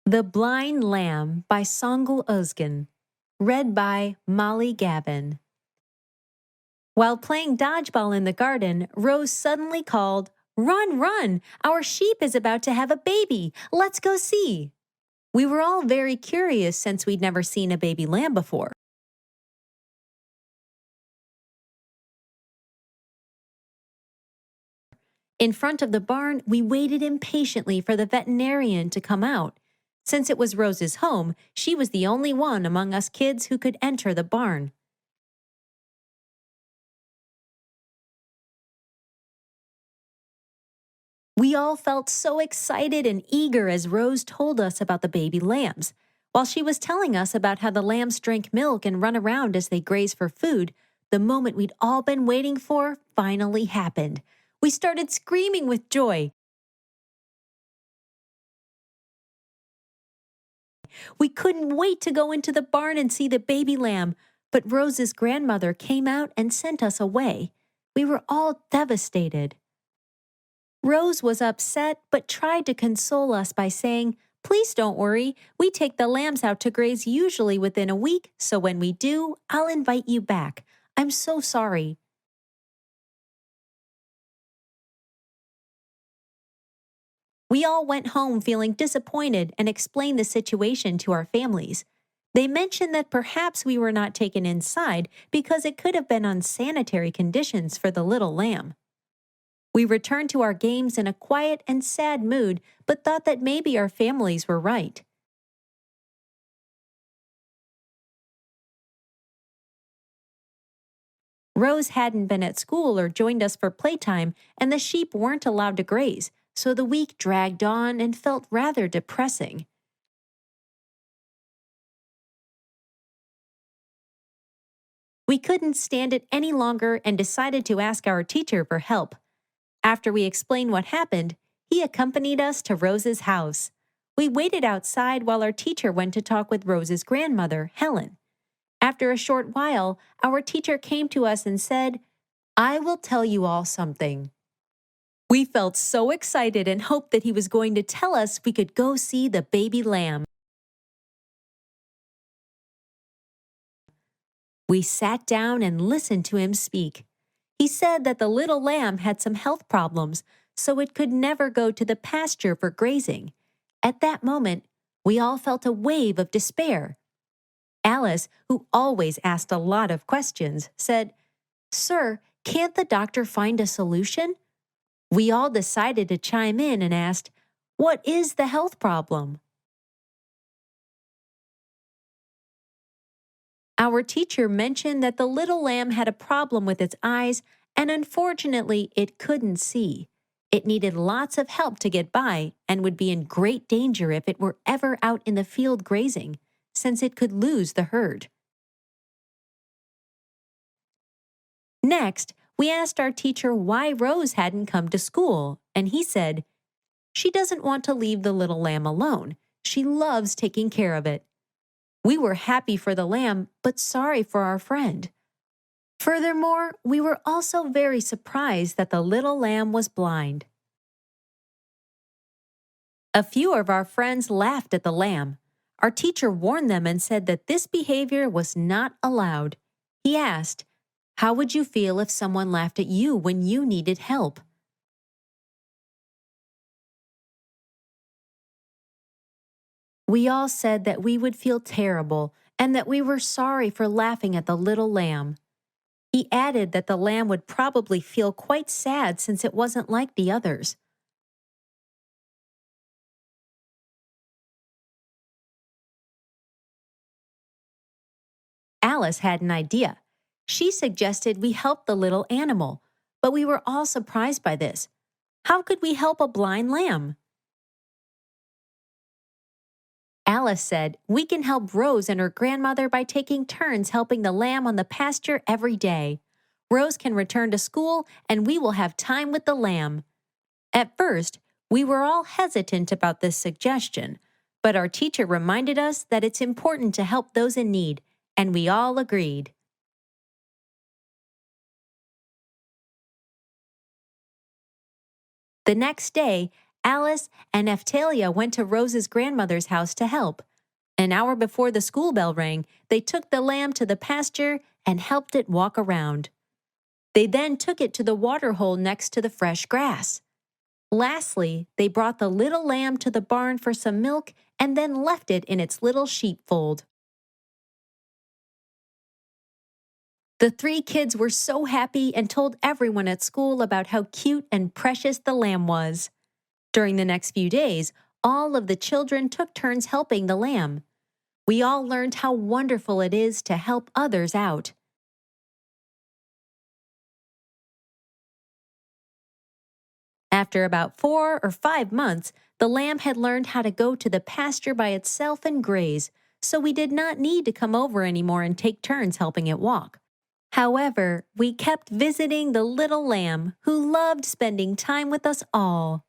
The Blind Lamb by Songül Özgün. Read by Molly Gavin. While playing dodgeball in the garden, Rose suddenly called, "Run, run! Our sheep is about to have a baby! Let's go see!" We were all very curious since we'd never seen a baby lamb before. In front of the barn, we waited impatiently for the veterinarian to come out. Since it was Rose's home, she was the only one among us kids who could enter the barn. We all felt so excited and eager as Rose told us about the baby lambs. While she was telling us about how the lambs drink milk and run around as they graze for food, the moment we'd all been waiting for finally happened. We started screaming with joy. We couldn't wait to go into the barn and see the baby lamb, but Rose's grandmother came out and sent us away. We were all devastated. Rose was upset but tried to console us by saying, "Please don't worry. We take the lambs out to graze usually within a week, so when we do, I'll invite you back. I'm so sorry." We all went home feeling disappointed and explained the situation to our families. They mentioned that perhaps we were not taken inside because it could have been unsanitary conditions for the little lamb. We returned to our games in a quiet and sad mood, but thought that maybe our families were right. Rose hadn't been at school or joined us for playtime, and the sheep weren't allowed to graze, so the week dragged on and felt rather depressing. We couldn't stand it any longer and decided to ask our teacher for help. After we explained what happened, he accompanied us to Rose's house. We waited outside while our teacher went to talk with Rose's grandmother, Helen. After a short while, our teacher came to us and said, "I will tell you all something." We felt so excited and hoped that he was going to tell us we could go see the baby lamb. We sat down and listened to him speak. He said that the little lamb had some health problems, so it could never go to the pasture for grazing. At that moment, we all felt a wave of despair. Alice, who always asked a lot of questions, said, "Sir, can't the doctor find a solution?" We all decided to chime in and asked, "What is the health problem?" Our teacher mentioned that the little lamb had a problem with its eyes, and unfortunately, it couldn't see. It needed lots of help to get by and would be in great danger if it were ever out in the field grazing, since it could lose the herd. Next, we asked our teacher why Rose hadn't come to school, and he said, "She doesn't want to leave the little lamb alone. She loves taking care of it." We were happy for the lamb, but sorry for our friend. Furthermore, we were also very surprised that the little lamb was blind. A few of our friends laughed at the lamb. Our teacher warned them and said that this behavior was not allowed. He asked, "How would you feel if someone laughed at you when you needed help?" We all said that we would feel terrible and that we were sorry for laughing at the little lamb. He added that the lamb would probably feel quite sad since it wasn't like the others. Alice had an idea. She suggested we help the little animal, but we were all surprised by this. How could we help a blind lamb? Alice said, "We can help Rose and her grandmother by taking turns helping the lamb on the pasture every day. Rose can return to school and we will have time with the lamb." At first, we were all hesitant about this suggestion, but our teacher reminded us that it's important to help those in need, and we all agreed. The next day, Alice and Neptalia went to Rose's grandmother's house to help. An hour before the school bell rang, they took the lamb to the pasture and helped it walk around. They then took it to the water hole next to the fresh grass. Lastly, they brought the little lamb to the barn for some milk and then left it in its little sheepfold. The 3 kids were so happy and told everyone at school about how cute and precious the lamb was. During the next few days, all of the children took turns helping the lamb. We all learned how wonderful it is to help others out. After about 4 or 5 months, the lamb had learned how to go to the pasture by itself and graze, so we did not need to come over anymore and take turns helping it walk. However, we kept visiting the little lamb who loved spending time with us all.